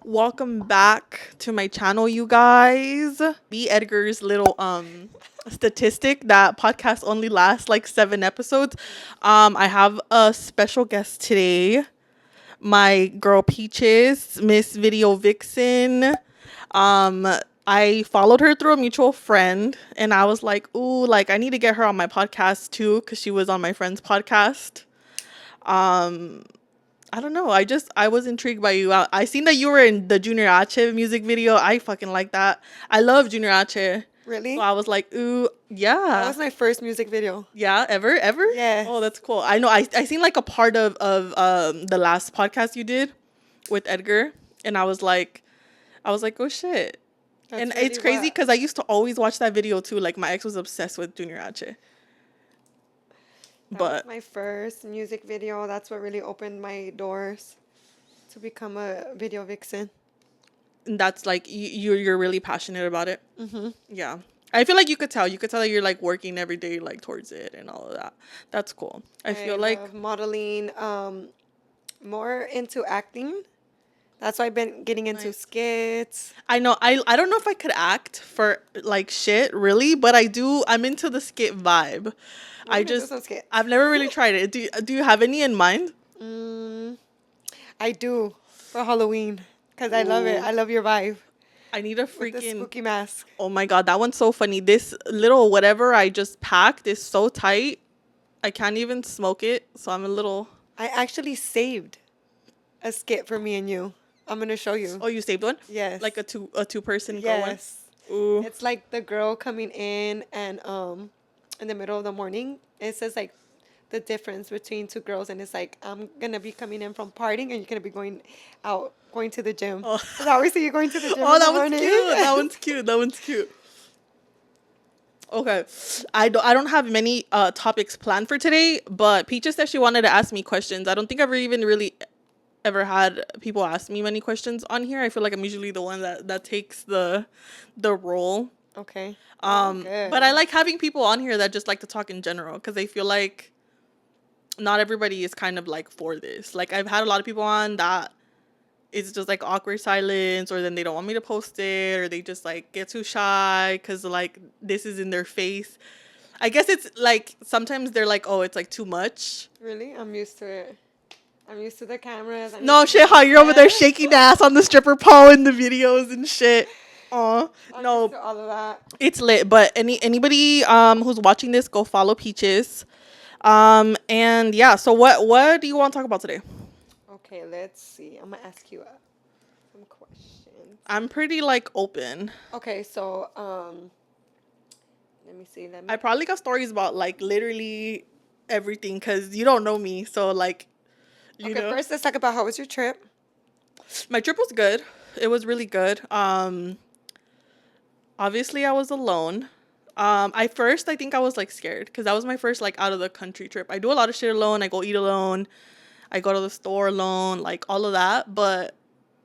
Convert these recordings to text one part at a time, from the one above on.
Welcome back to my channel, you guys. B. Edgar's little statistic that podcast only lasts like 7 episodes. I have a special guest today. My girl Peaches, Miss Video Vixen. I followed her through a mutual friend and I was like, ooh, like I need to get her on my podcast too, because she was on my friend's podcast. I don't know. I was intrigued by you. I seen that you were in the Junior H music video. I fucking like that. I love Junior H. Really? So I was like, ooh, yeah. That was my first music video. Yeah, ever? Yes. Oh, that's cool. I know. I seen like a part of the last podcast you did with Edgar, and I was like, oh shit. That's and really it's crazy what- because I used to always watch that video too. Like my ex was obsessed with Junior H. That But was my first music video. That's what really opened my doors to become a video vixen. that's like you're really passionate about it. Yeah, I feel like you could tell that you're like working every day like towards it and all of that. That's cool. I feel like love modeling, more into acting. That's why I've been getting into Nice. skits. I know I don't know if I could act for like shit really, but I'm into the skit vibe. We're gonna do some skits. I've never really tried it. Do you have any in mind? I do for Halloween because I love it. Ooh. I love your vibe I need a with the freaking spooky mask. Oh my god, that one's so funny. This little whatever I just packed is so tight. I can't even smoke it, so I'm a little I actually saved a skit for me and you. I'm gonna show you. Oh, you saved one? Yes. Like a two person girl one? Yes. Ooh. It's like the girl coming in and in the middle of the morning. It says like the difference between two girls, and it's like I'm gonna be coming in from partying and you're gonna be going to the gym. Oh. 'Cause I always see you going to the gym. Oh, in the that one's morning. cute. That one's cute. That one's cute. Okay. I don't have many topics planned for today, but Peaches said she wanted to ask me questions. I don't think I've even really ever had people ask me many questions on here. I feel like I'm usually the one that takes the role. Okay. But I like having people on here that just like to talk in general because I feel like not everybody is kind of like for this. Like I've had a lot of people on that it's just like awkward silence, or then they don't want me to post it, or they just like get too shy because like this is in their face. I guess it's like sometimes they're like, oh, it's like too much. Really, I'm used to it. I'm used to the cameras. No shit, how you're over there shaking ass on the stripper pole in the videos and shit. Aw, I'm no, used to all of that. it's lit. But anybody who's watching this, go follow Peaches. And yeah, so what do you want to talk about today? Okay, let's see. I'm gonna ask you some questions. I'm pretty like open. Okay, so let me see. Let me. I probably got stories about like literally everything because you don't know me. So like, you Okay, know, first let's talk about how was your trip. my trip was good. It was really good. Obviously I was alone. I think I was like scared because that was my first like out of the country trip. I do a lot of shit alone. I go eat alone. I go to the store alone, like all of that. But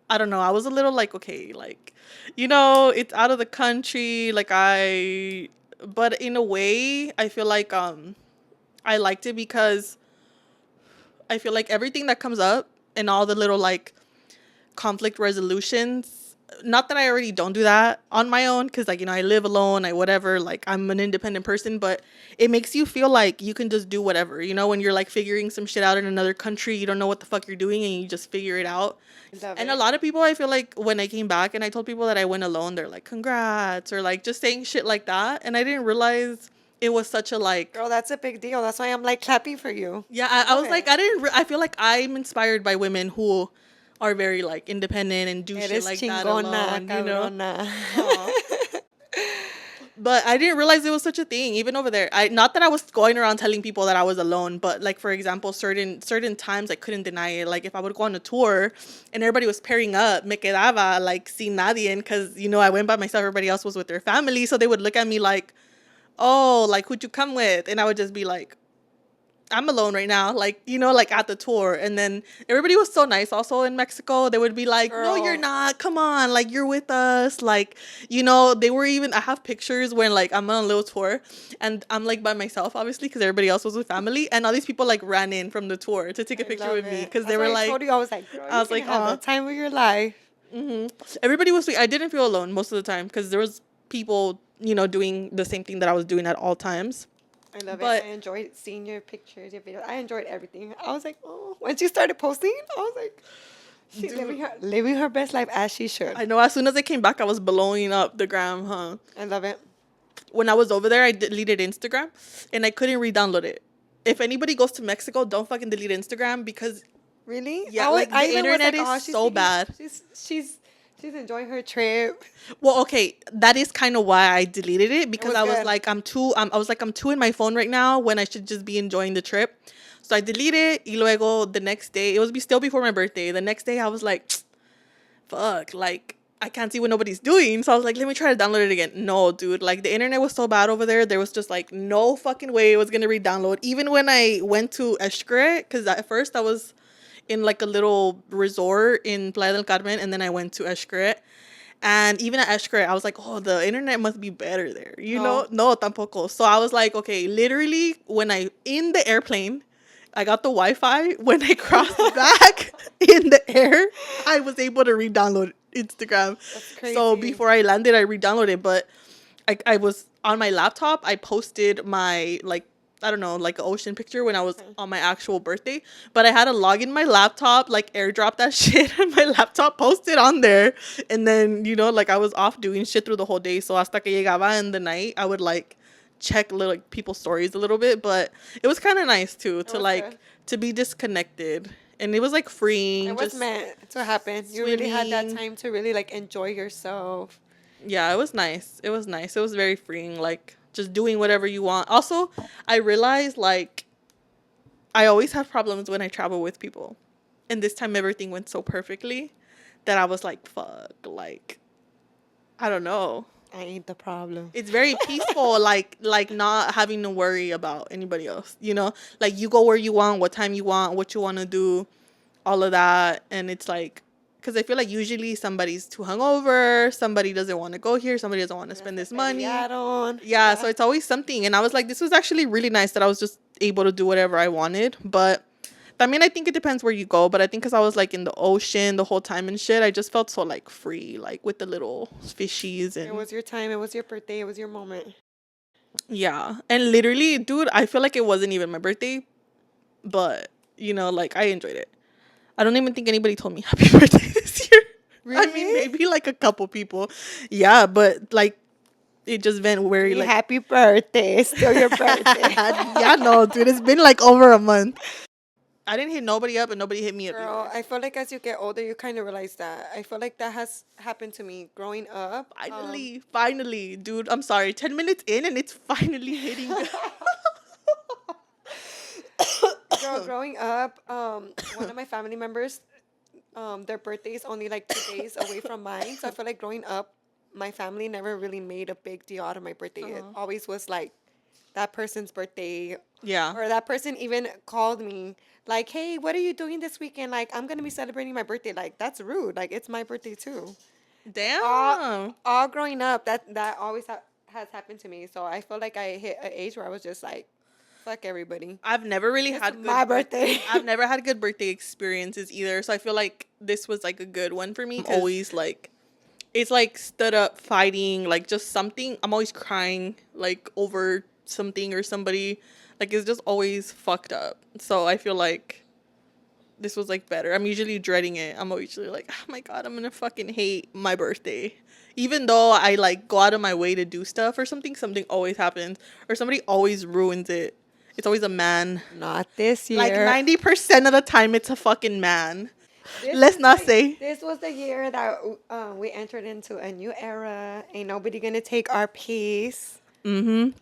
I don't know. I was a little like, okay, like, it's out of the country. But in a way, I feel like I liked it because I feel like everything that comes up and all the little like conflict resolutions, not that I already don't do that on my own because like, I live alone, like I'm an independent person, but it makes you feel like you can just do whatever, when you're like figuring some shit out in another country, you don't know what the fuck you're doing and you just figure it out. Love And it. a lot of people, I feel like when I came back and I told people that I went alone, they're like, congrats, or like just saying shit like that. And I didn't realize it was such a like, Girl, that's a big deal. That's why I'm like clapping for you. yeah, I was Love like, it. I feel like I'm inspired by women who are very like independent and do shit Eres like that chingona, alone, cabrona. Aw. But I didn't realize it was such a thing, even over there. Not that I was going around telling people that I was alone, but like for example, certain times I couldn't deny it. Like if I would go on a tour and everybody was pairing up, me quedaba like sin nadie, because I went by myself. Everybody else was with their family, so they would look at me like, "Oh, like who'd you come with?" And I would just be like, I'm alone right now, like, like at the tour. And then everybody was so nice also in Mexico. They would be like, no, you're Girl. not. Come on. Like, you're with us. Like, they were even, I have pictures when like I'm on a little tour and I'm like by myself, obviously, because everybody else was with family. And all these people like ran in from the tour to take a picture with me because they were I like, told you, I was like, girl, I was you like, can have aw. the time of your life. Everybody was sweet. I didn't feel alone most of the time because there was people, doing the same thing that I was doing at all times. I love it. But I enjoyed seeing your pictures, your videos. I enjoyed everything. I was like, oh, when she started posting, I was like, she's dude, living her best life as she should. I know as soon as I came back, I was blowing up the gram, huh? I love it. When I was over there, I deleted Instagram and I couldn't re-download it. If anybody goes to Mexico, don't fucking delete Instagram because Really? yeah, like the even was internet like, is oh, so bad. She's enjoying her trip. Well, okay, that is kind of why I deleted it because was I was good. like, I'm too in my phone right now when I should just be enjoying the trip. So I deleted it. Y luego the next day, it was still before my birthday. The next day, I was like, fuck, like I can't see what nobody's doing. So I was like, let me try to download it again. No, dude, like the internet was so bad over there. There was just like no fucking way it was gonna re-download. Even when I went to Xcaret, because at first I was in like a little resort in Playa del Carmen, and then I went to Xcaret. And even at Xcaret, I was like, oh, the internet must be better there. You know? No, tampoco. So I was like, okay, literally, in the airplane, I got the Wi-Fi. When I crossed back in the air, I was able to re-download Instagram. That's crazy. So before I landed, I re-downloaded. But I was on my laptop. I posted my, like, I don't know, like an ocean picture when I was on my actual birthday. But I had to log in my laptop, like airdrop that shit on my laptop, post it on there. And then, like I was off doing shit through the whole day. So hasta que llegaba in the night, I would like check little like people's stories a little bit. But it was kind of nice too, to like, good. to be disconnected. And it was like freeing. It was meant to happen. You really had that swimming. time to really like enjoy yourself. Yeah, it was nice. It was nice. It was very freeing. Like just doing whatever you want. Also, I realized like I always have problems when I travel with people. And this time everything went so perfectly that I was like, fuck, like I don't know. I ain't the problem. It's very peaceful, like not having to worry about anybody else, you know? Like you go where you want, what time you want, what you want to do, all of that. And it's like, because I feel like usually somebody's too hungover, somebody doesn't want to go here, somebody doesn't want to spend this money. Yeah, so it's always something. And I was like, this was actually really nice that I was just able to do whatever I wanted. But I mean, I think it depends where you go. But I think because I was like in the ocean the whole time and shit, I just felt so like free, like with the little fishies. And It was your time. It was your birthday. It was your moment. yeah. And literally, dude, I feel like it wasn't even my birthday. But, like I enjoyed it. I don't even think anybody told me happy birthday this year. Really? I mean, maybe like a couple people. Yeah, but like it just went very like happy birthday. It's still your birthday. yeah, no, dude, it's been like over a month. I didn't hit nobody up and nobody hit me up. Girl, Either. I feel like as you get older, you kind of realize that. I feel like that has happened to me growing up. Finally, dude. I'm sorry. 10 minutes in and it's finally hitting. Girl, growing up, one of my family members, their birthday is only like 2 days away from mine. So I feel like growing up, my family never really made a big deal out of my birthday. It always was like that person's birthday. Yeah. Or that person even called me like, hey, what are you doing this weekend? Like, I'm going to be celebrating my birthday. Like, that's rude. Like, it's my birthday too. Damn. All growing up, that always has happened to me. So I feel like I hit an age where I was just like, fuck everybody. I've never really had my birthday. I've never had good birthday experiences either. So I feel like this was like a good one for me. I'm always like, it's like stood up fighting, like just something. I'm always crying like over something or somebody. Like it's just always fucked up. So I feel like this was like better. I'm usually dreading it. I'm usually like, oh my God, I'm gonna fucking hate my birthday. Even though I like go out of my way to do stuff or something always happens. Or somebody always ruins it. It's always a man. Not this year. Like 90% of the time it's a fucking man. Let's not say. This was the year that we entered into a new era. Ain't nobody gonna take our peace. Mm-hmm.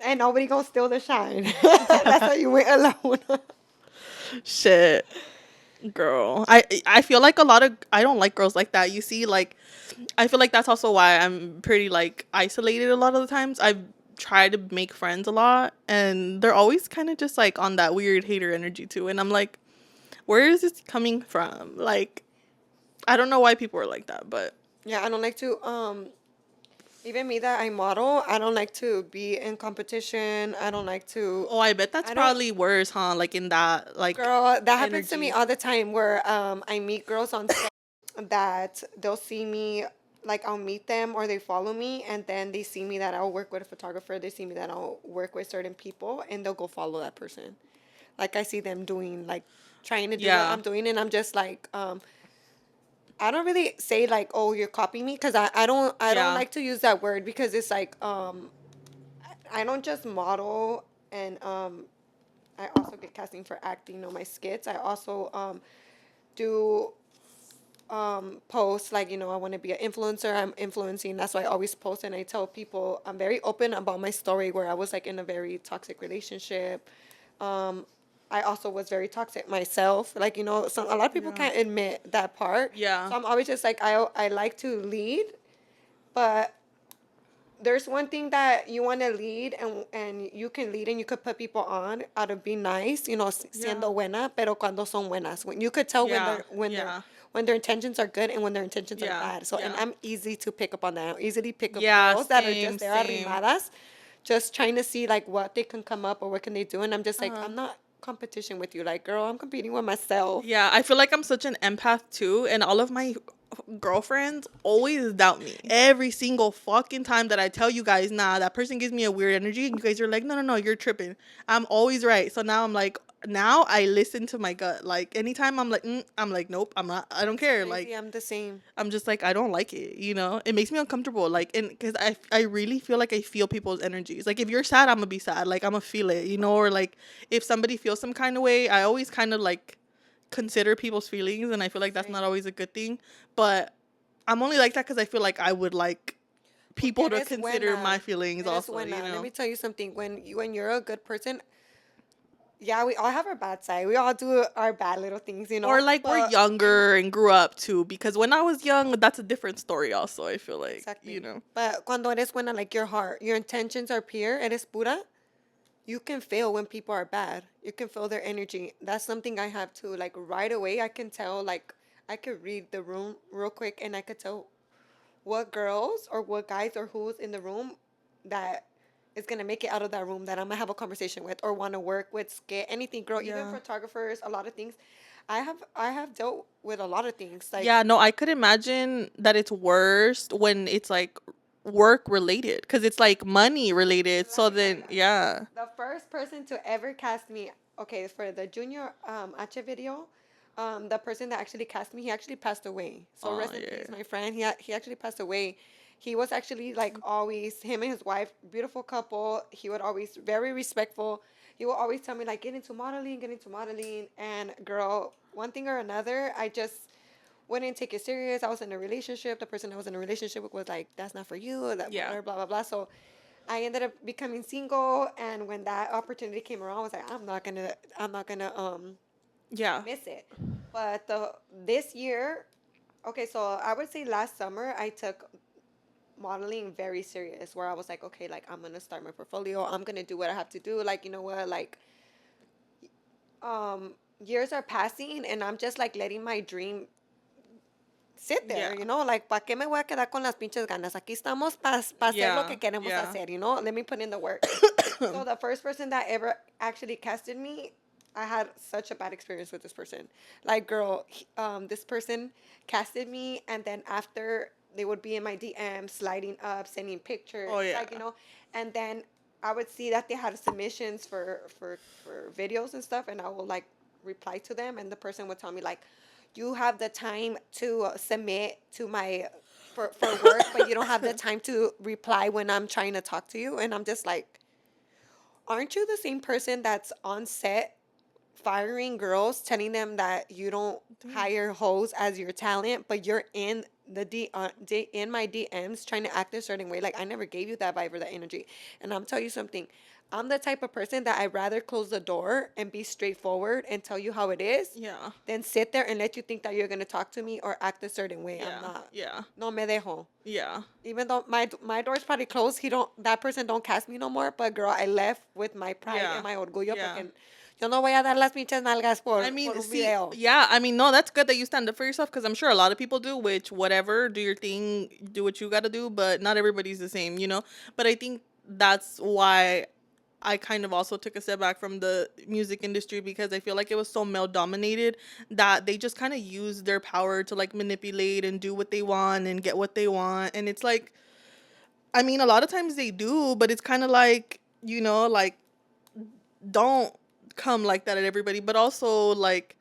Ain't nobody gonna steal the shine. That's how you went alone. Shit. Girl. I feel like I don't like girls like that. You see, like, I feel like that's also why I'm pretty, like, isolated a lot of the times. I've tried to make friends a lot, and they're always kind of just, like, on that weird hater energy, too. And I'm like, where is this coming from? Like, I don't know why people are like that, but... Yeah, I don't like to, even me that I model, I don't like to be in competition. I don't like to... Oh, I bet that's probably worse, huh? Like, in that, like... Girl, that happens to me all the time where I meet girls on set that they'll see me, like I'll meet them or they follow me, and then they see me that I'll work with a photographer, they see me that I'll work with certain people, and they'll go follow that person. Like I see them doing, like trying to do what Yeah. I'm doing, and I'm just like, I don't really say like, oh, you're copying me, because I don't Yeah. like to use that word, because it's like, I don't just model, and I also get casting for acting on my skits. I also do post, like, I want to be an influencer, I'm influencing, that's why I always post, and I tell people I'm very open about my story, where I was like in a very toxic relationship. um I also was very toxic myself, like, so a lot of people Yeah. can't admit that part. Yeah. So I'm always just like, I like to lead, but there's one thing that you want to lead, and you can lead, and you could put people on out of being nice, Yeah. siendo buena, pero cuando son buenas, when you could tell when Yeah. they're when they're Yeah. when their intentions are good and when their intentions are Yeah. bad. So, and Yeah. I'm easy to pick up on that. I easily pick up Yeah. girls that are Same. just there Same. arrimadas, just trying to see like what they can come up or what can they do, and I'm just like, Uh, I'm not competition with you, like, girl, I'm competing with myself. yeah. I feel like I'm such an empath too, and all of my girlfriends always doubt me every single fucking time that I tell you guys, nah, that person gives me a weird energy, and you guys are like, no, no, no, you're tripping. I'm always right. So now I'm like, now I listen to my gut. Like anytime I'm like, nope, I'm not. I don't care. Crazy, Like I'm the same. I'm just like, I don't like it, you know? It makes me uncomfortable. Like, and because I really feel like I feel people's energies. Like, if you're sad, I'm gonna be sad. Like, I'm gonna feel it, you know? Or like, if somebody feels some kind of way, I always kind of like consider people's feelings. And I feel like that's not Same. always a good thing. But I'm only like that because I feel like I would like Porque people to eres consider my buena. feelings Eres also, buena. you Let know? me tell you something. When you're a good person, yeah, we all have our bad side. We all do our bad little things, Or like we're But younger and grew up too. Because when I was young, that's a different story also, I feel like, you exactly. know? But cuando eres buena, like your heart, your intentions are pure, eres pura, you can feel when people are bad. You can feel their energy. That's something I have too. Like right away, I can tell. Like I could read the room real quick, and I could tell what girls or what guys or who's in the room that is gonna make it out of that room, that I'm gonna have a conversation with or want to work with, skit, anything, girl, even Yeah. photographers, a lot of things. I have dealt with a lot of things. Like, Yeah, no, I could imagine that it's worse when it's like work related because it's like money related. let So me tell you, then, yeah. the first person to ever cast me, okay, for the junior H video, the person that actually cast me, he actually passed away. So Oh, rest in yeah. peace, my friend. He actually passed away. He was actually like always, him and his wife, beautiful couple. He would always very respectful. He would always tell me like, get into modeling. And girl, one thing or another, I just wouldn't take it serious. I was in a relationship. The person I was in a relationship with was like, that's not for you. That Yeah. blah blah blah. So I ended up becoming single, and when that opportunity came around, I was like, I'm not gonna Yeah. miss it. But this year, okay, so I would say last summer I took modeling very serious, where I was like, okay, like I'm gonna start my portfolio. I'm gonna do what I have to do. Like, you know what, like years are passing, and I'm just like letting my dream sit Yeah. there, like, ¿para qué me voy a quedar con las pinches ganas? Aquí estamos para hacer lo Yeah. que queremos Yeah. hacer, Let me put in the work. So the first person that ever actually casted me, I had such a bad experience with this person. Like, girl, this person casted me, and then after they would be in my DM, sliding up, sending pictures, Oh, yeah. like, and then I would see that they had submissions for videos and stuff, and I would like reply to them, and the person would tell me like, you have the time to submit to my for work, but you don't have the time to reply when I'm trying to talk to you, and I'm just like, aren't you the same person that's on set firing girls, telling them that you don't hire hoes as your talent, but you're in in my DMs trying to act a certain way? Like, I never gave you that vibe or that energy. And I'm tell you something. I'm the type of person that I'd rather close the door and be straightforward and tell you how it is Yeah. than sit there and let you think that you're gonna talk to me or act a certain way. I'm Yeah. not. Yeah. No me dejo. Yeah. Even though my door's probably closed, that person don't cast me no more. But girl, I left with my pride Yeah. and my orgullo, Yeah. porque yo no voy a dar las pinches nalgas I por mean, un see, video. yeah, I mean, no, that's good that you stand up for yourself because I'm sure a lot of people do, which, whatever, do your thing, do what you got to do, but not everybody's the same, you know? But I think that's why I kind of also took a step back from the music industry because I feel like it was so male dominated that they just kind of use their power to like manipulate and do what they want and get what they want. And it's like, I mean, a lot of times they do, but it's kind of like, like, don't come like that at everybody. But also, like,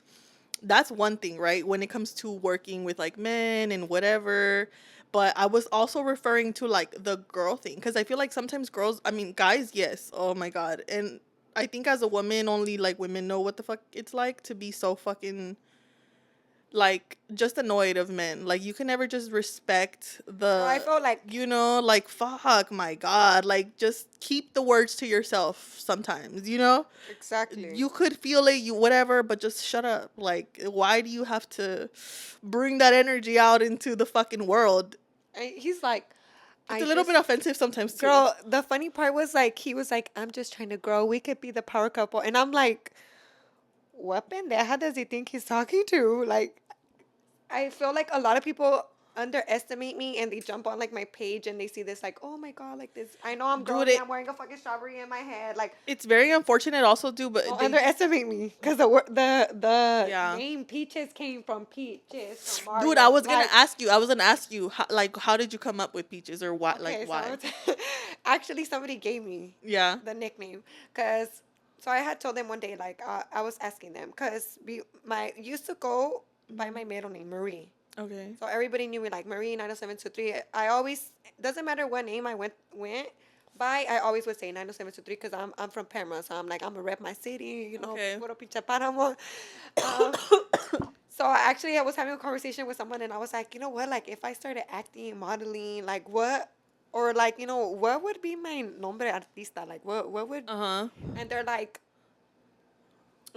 that's one thing, right? When it comes to working with like men and whatever. But I was also referring to like the girl thing because I feel like sometimes girls, I mean, guys, yes. Oh my God. And I think as a woman, only like women know what the fuck it's like to be so fucking like just annoyed of men. Like you can never just respect Girl, I the, feel like like fuck my God. Like just keep the words to yourself sometimes, exactly. you could feel it, you whatever, but just shut up. Like, why do you have to bring that energy out into the fucking world? And he's like, It's I a little just bit offensive sometimes too. girl. The funny part was like he was like, I'm just trying to grow. We could be the power couple, and I'm like, what pendeja does he think he's talking to? Like, I feel like a lot of people underestimate me and they jump on like my page and they see this like, oh my god, like this. I know I'm Dude, girly. I'm wearing a fucking strawberry in my head. Like, it's very unfortunate also, too, but don't they just, underestimate me because the yeah. name Peaches came from Peaches from Dude, Mario. Like, I was gonna ask you, how did you come up with Peaches or what, like, okay, so why? actually somebody gave me Yeah. the nickname because so I had told them one day like I was asking them because my used to go by my middle name Marie. Okay. So everybody knew me like Marie 90723. I always doesn't matter what name I went by. I always would say 90723 because I'm from Panama, so I'm like I'm gonna rep my city, Okay. puro pinche Panama. Um, so I was having a conversation with someone and I was like, you know what, like if I started acting, modeling, like what, or like what would be my nombre artista, like what would, Uh-huh. and they're like,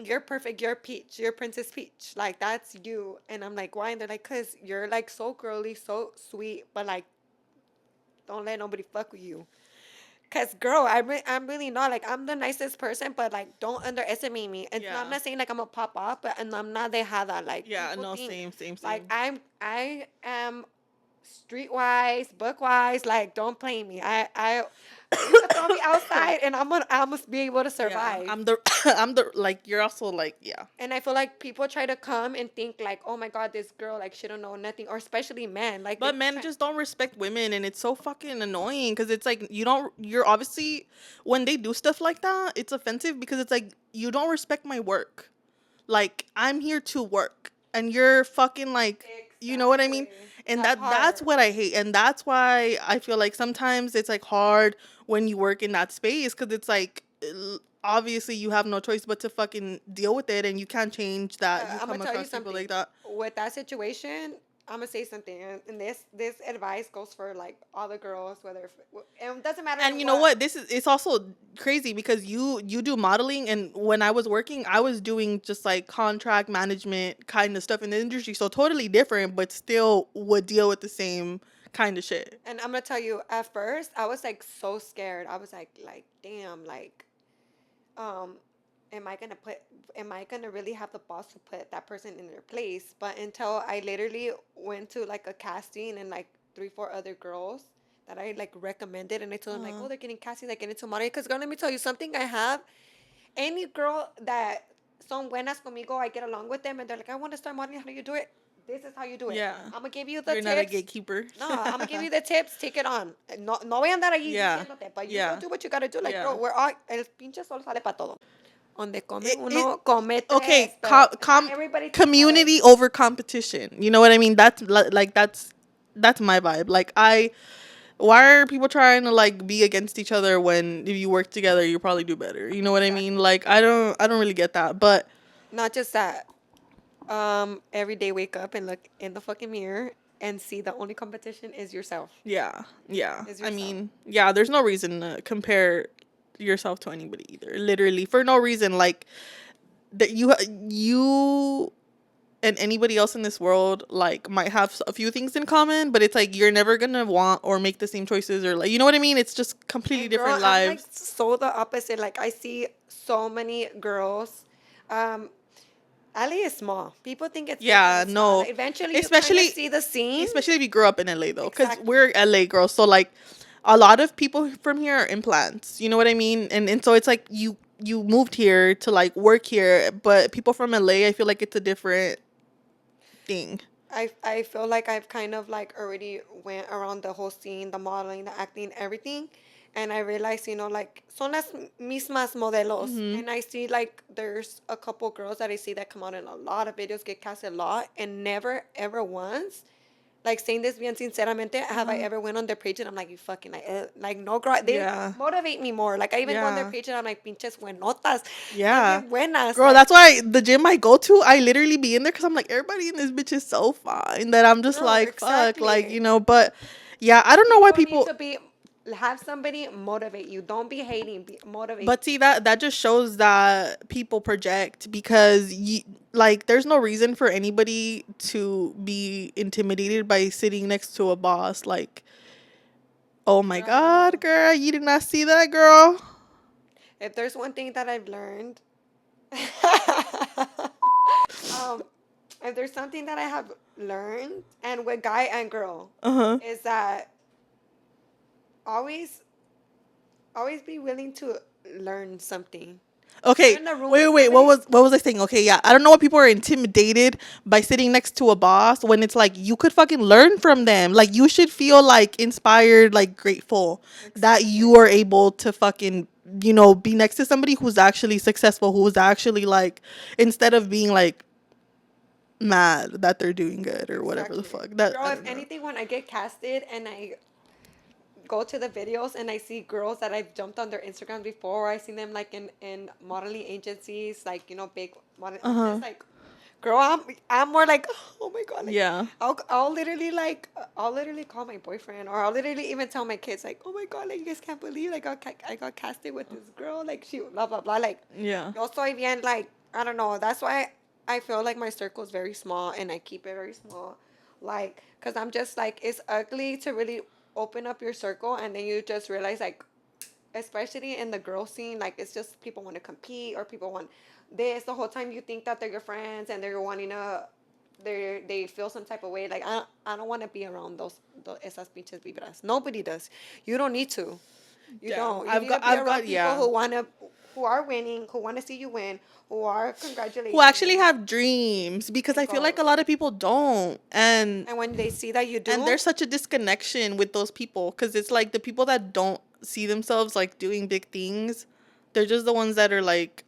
you're perfect, you're Peach, you're Princess Peach, like that's you. And I'm like, why? And they're like, cause you're like so girly, so sweet, but like don't let nobody fuck with you. Cause girl, I'm really not like I'm the nicest person, but like don't underestimate me. And I'm Yeah. not saying like I'm a pop off, but and I'm not they have that like Yeah, people no, think like same. I am streetwise, book wise, like don't play me. You can throw me outside and I must be able to Yeah. survive. I'm the, like, you're also like, yeah. And I feel like people try to come and think like, oh my god, this girl like she don't know nothing, or especially men like they But men try. just don't respect women, and it's so fucking annoying because it's like you're obviously, when they do stuff like that, it's offensive because it's like you don't respect my work. Like, I'm here to work and you're fucking like, you know what I mean? Exactly. And That that's part. what I hate, and that's why I feel like sometimes it's like hard when you work in that space because it's like obviously you have no choice but to fucking deal with it, and you can't change that you I'm gonna come tell you across people something. like that. With that situation, I'm gonna say something, and this advice goes for like all the girls, whether and it doesn't matter And you know what. what? It's also crazy because you do modeling, and when I was working, I was doing just like contract management kind of stuff in the industry, so totally different, but still would deal with the same kind of shit. And I'm gonna tell you, at first, I was like so scared. I was like, damn, like, um, am I gonna put, am I gonna really have the balls to put that person in their place? But until I literally went to like a casting and like three, four other girls that I like recommended, and I told them like, Uh, oh, they're getting castings, like getting into modeling. Cause girl, let me tell you something. I have any girl that son buenas conmigo, I get along with them, and they're like, I want to start modeling. How do you do it? This is how you do it. yeah, I'm gonna give you the you're not a tips. gatekeeper. No, I'm gonna give you the tips. Take it on. No, no voy a andar ahí Yeah, diciéndote, but you go yeah, do what you gotta do. Like, yeah. bro, we're all, el pinche sol sale para todo. Donde come It uno, come tres, okay. pero not everybody thinks that way. Community over competition. You know what I mean? That's like that's my vibe. Like why are people trying to like be against each other when if you work together you probably do better? You know what I mean? Exactly. Like I don't really get that. But Not just that. Every day wake up and look in the fucking mirror and see the only competition is yourself. yeah, yeah. Is I yourself. mean, yeah, there's no reason to compare yourself to anybody either. Literally, for no reason. Like that you and anybody else in this world like might have a few things in common, but it's like you're never gonna want or make the same choices or like you know what I mean? It's just completely And girl, different I'm like lives. so the opposite. Like I see so many girls. Um, LA is small. People think it's big, but Yeah, it's not. no. Like, eventually, you kind of Especially see the scene. especially if you grew up in LA though, because Exactly. we're LA girls. So like, a lot of people from here are implants. You know what I mean? And so it's like you moved here to like work here, but people from LA, I feel like it's a different thing. I feel like I've kind of like already went around the whole scene, the modeling, the acting, everything, and I realized, like son las mismas modelos, Mhm. and I see like there's a couple girls that I see that come out in a lot of videos, get cast a lot, and never ever once. Like saying this bien sinceramente, have I Uh-huh. ever went on their page and I'm like, you fucking like no girl, they Yeah. motivate me more. Like I even go on their Yeah. page and I'm like, pinches buenotas, están Yeah. bien buenas, Girl, like that's why the gym I go to, I literally be in there because I'm like, everybody in this bitch is so fine that I'm just girl, like, fuck, like, exactly. but yeah, I don't know why People need people, to be have somebody motivate you. Don't be hating. Motivate. but see, that just shows that people project because like, there's no reason for anybody to be intimidated by sitting next to a boss. Like, oh my Girl, no. God, girl, you did not see that, girl? If there's one thing that I've learned, um, if there's something that I have learned, and with guy and girl, Uh huh. is that always, always be willing to learn something. If you're Okay, in the room wait, with wait, wait. What somebody, was what was I saying? Okay, yeah, I don't know why people are intimidated by sitting next to a boss when it's like you could fucking learn from them. Like you should feel like inspired, like grateful that you exactly. are able to fucking be next to somebody who's actually successful, who's actually like instead of being like mad that they're doing good or whatever the Exactly. fuck. That Girl, I if don't know. anything, when I get casted and I go to the videos and I see girls that I've jumped on their Instagram before. I seen them like in modeling agencies, like big model. Uh I'm huh. just like, girl, I'm more like, oh my god, like Yeah. I'll literally like I'll literally call my boyfriend or I'll literally even tell my kids like, oh my god, like you guys can't believe like I got casted with this girl, like she blah blah blah, like Yeah. yo soy bien, like I don't know. That's why I feel like my circle is very small and I keep it very small, like because I'm just like it's ugly to really open up your circle and then you just realize like especially in the girl scene like it's just people want to compete or people want this the whole time you think that they're your friends and they're wanting to they feel some type of way like I don't want to be around those esas pinches vibras. Nobody does. You don't need to. You Yeah. don't. You need to be I've around got people yeah. who are winning, who want to see you win, who are Who congratulating actually you have dreams because and I feel like a goals. lot of people don't. And when they see that you And do, there's such a disconnection with those people because it's like the people that don't see themselves like doing big things, they're just the ones that are like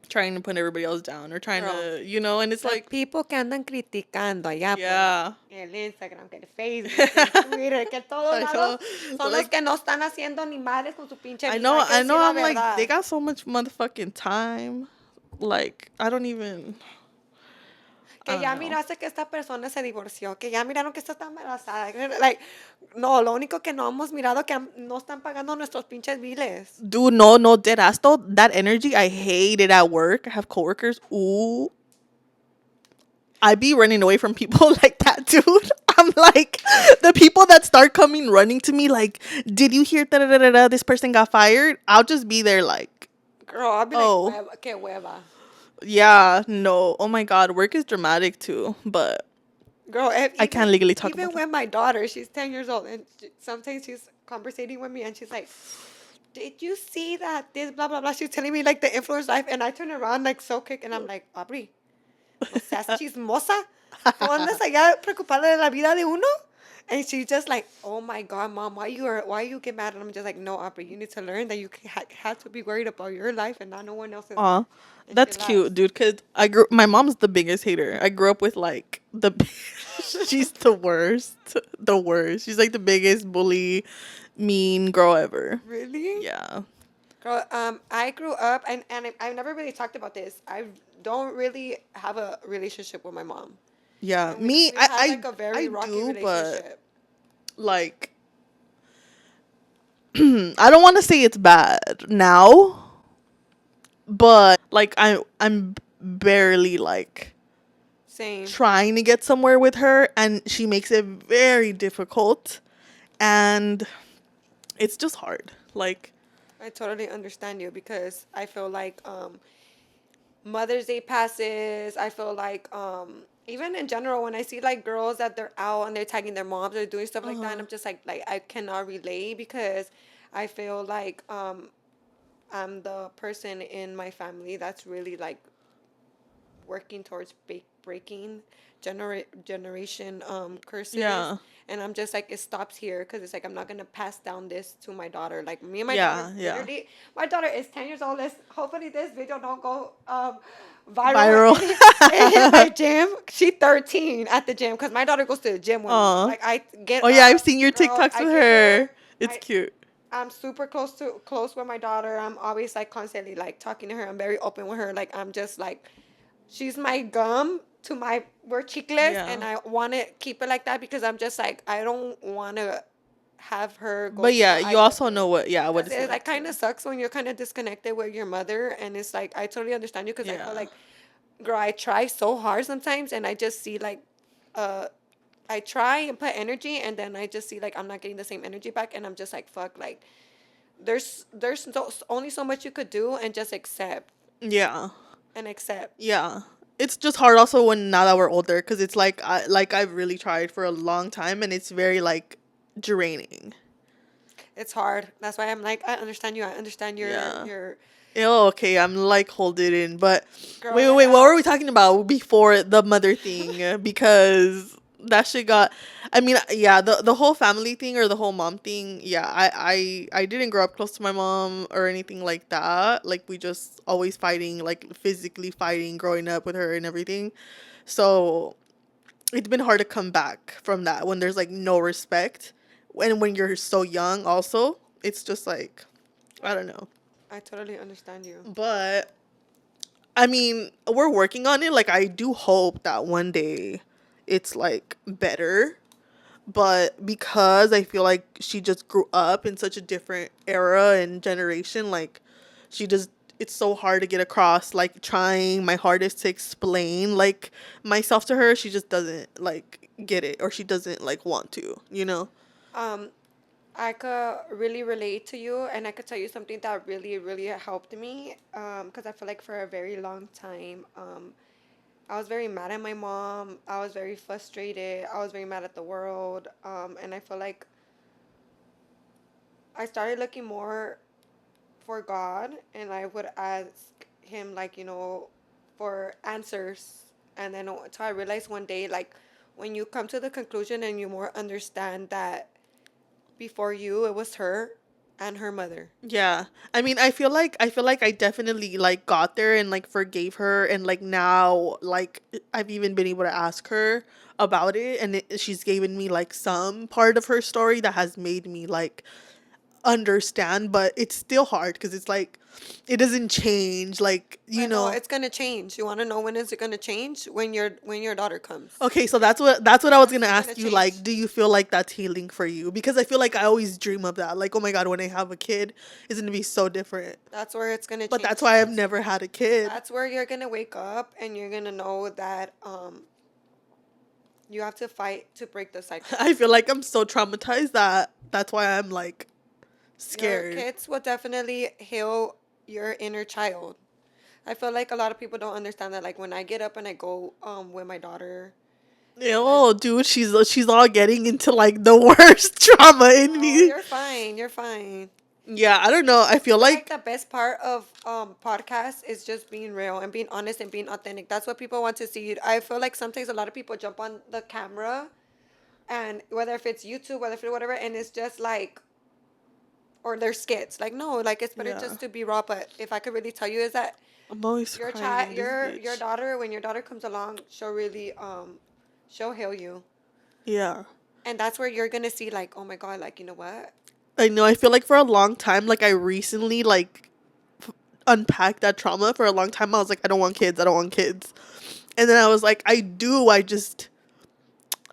trying to put everybody else down or trying girl, to, and it's the like, people que andan criticando allá por yeah, el Instagram, que el Facebook, que el Twitter, que todos I lados know, son los like, que no están haciendo ni madres con su pinche I vida. know, Hay que I know, decir la I'm like, they verdad. got so much motherfucking time. Like, I Que don't ya know. miraste que esta persona se divorció, que ya miraron que esta está embarazada. Like, no, lo único que no hemos mirado que no están pagando nuestros pinches biles. Dude, no, no, dead ass though. That energy, I hate it at work. I have coworkers. Ooh, I be running away from people like that, dude. I'm like, the people that start coming running to me, like, did you hear that this person got fired? I'll just be there, like, Girl, I'll be like, oh, hueva, que hueva. yeah, no. Oh my God, work is dramatic too, but Girl, if I can't legally talk even about that. when my daughter, she's 10 years old, and sometimes she's conversating with me, and she's like, "Did you see that this blah blah blah?" She's telling me like the influence life, and I turn around like so quick, and I'm like, "Aubrey, no seas chismosa. ¿Tú andas allá preocupada de la vida de uno?" And she's just like, "Oh my God, mom, why you get mad?" And I'm just like, "No, Aubrey, you need to learn that you have to be worried about your life and not no one else's." Aw, And she that's laughs. cute, dude. Cause my mom's the biggest hater. I grew up with like she's the worst, the worst. She's like the biggest bully, mean girl ever. Really? Yeah, Girl, I grew up, and I've never really talked about this. I don't really have a relationship with my mom, yeah. and Me, we've had like a I very rocky do, but relationship. like, I don't want to say it's bad now, but like I'm barely like Same. trying to get somewhere with her, and she makes it very difficult, and it's just hard. Like, I totally understand you because I feel like Mother's Day passes. I feel like Even in general, when I see like girls that they're out and they're tagging their moms or doing stuff like that, and Uh-huh. I'm just like I cannot relate because I feel like I'm the person in my family that's really like working towards breaking generation curses, Yeah. and I'm just like it stops here because it's like I'm not gonna pass down this to my daughter. Like me and my daughter, Yeah. Yeah. literally, my daughter is 10 years old. Let's hopefully this video don't go viral Viral. and hit my gym. She 13 at the gym because my daughter goes to the gym with me. Aw. Like I Oh get yeah, I've up, seen your girl. TikToks I with get there. her. It's I cute. I'm super close with my daughter. I'm always like constantly like talking to her. I'm very open with her. Like I'm just like she's my gum to my we're chicles, and Yeah. I want to keep it like that because I'm just like I don't want to have her go But through yeah, what I you go also through. know what Because it's it like like kind too. of sucks when you're kind of disconnected with your mother, and it's like I totally understand you because I feel Yeah. like, girl, I try so hard sometimes, and I just see like, uh, I try and put energy, and then I just see like I'm not getting the same energy back, and I'm just like fuck, like only so much you could do, and just accept Yeah. and accept. Yeah. It's just hard also when now that we're older because it's like I've really tried for a long time and it's very like draining. It's hard. That's why I'm like I understand you. I understand Yeah. your Oh, okay. I'm like hold it in, but girl. wait, Let it wait. What were out. we talking about before the mother thing? Because that shit got. I mean, yeah, the whole family thing or the whole mom thing. Yeah, I didn't grow up close to my mom or anything like that. Like we just always fighting, like physically fighting, growing up with her and everything. So it's been hard to come back from that when there's like no respect, and when you're so young. Also, it's just like I don't know, I totally understand you. but I mean, we're working on it. Like, I do hope that one day it's like better. But because I feel like she just grew up in such a different era and generation, like, she just, it's so hard to get across. Like, trying my hardest to explain, like, myself to her, she just doesn't, like, get it. Or she doesn't, like, want to, you know? Um, I could really relate to you, and I could tell you something that really helped me. Because I feel like for a very long time, I was very mad at my mom. I was very frustrated. I was very mad at the world. And I feel like I started looking more for God, and I would ask Him, like, for answers. And then until I realized one day, like, when you come to the conclusion and you more understand that before you, it was her and her mother. Yeah. I mean, I feel like I definitely like got there and like forgave her and like now like I've even been able to ask her about it and she's given me like some part of her story that has made me like understand, but it's still hard because it's like it doesn't change like, you But no, know. it's gonna change. You want to know when is it gonna change? When your daughter comes. Okay, so that's what I was That's gonna when it's gonna ask you. Like, change. do you feel like that's healing for you? Because I feel like I always dream of that. Like, oh my god, when I have a kid, it's gonna be so different. That's where it's gonna But that's change. why I've never had a kid. That's where you're gonna wake up and you're gonna know that you have to fight to break the cycle. I feel like I'm so traumatized that that's why I'm like Your scared. kids will definitely heal your inner child. I feel like a lot of people don't understand that. Like when I get up and I go with my daughter, and I Oh, dude, she's all getting into like the worst trauma in no, me. you're fine, you're fine. Yeah, I don't know. I I feel feel like like the best part of podcasts is just being real and being honest and being authentic. That's what people want to see. I feel like sometimes a lot of people jump on the camera, and whether if it's YouTube, whether if it's whatever, and it's just like, or their skits. Like no, like it's better yeah. just to be raw. But if I could really tell you is that I'm always your crying child, in this your bitch. daughter, when your daughter comes along, she'll really she'll heal you, Yeah. and that's where you're gonna see like, oh my god, like you know what? I know. I feel like for a long time, like I recently like unpacked that trauma. For a long time, I was like, I don't want kids. I don't want kids. And then I was like, I do.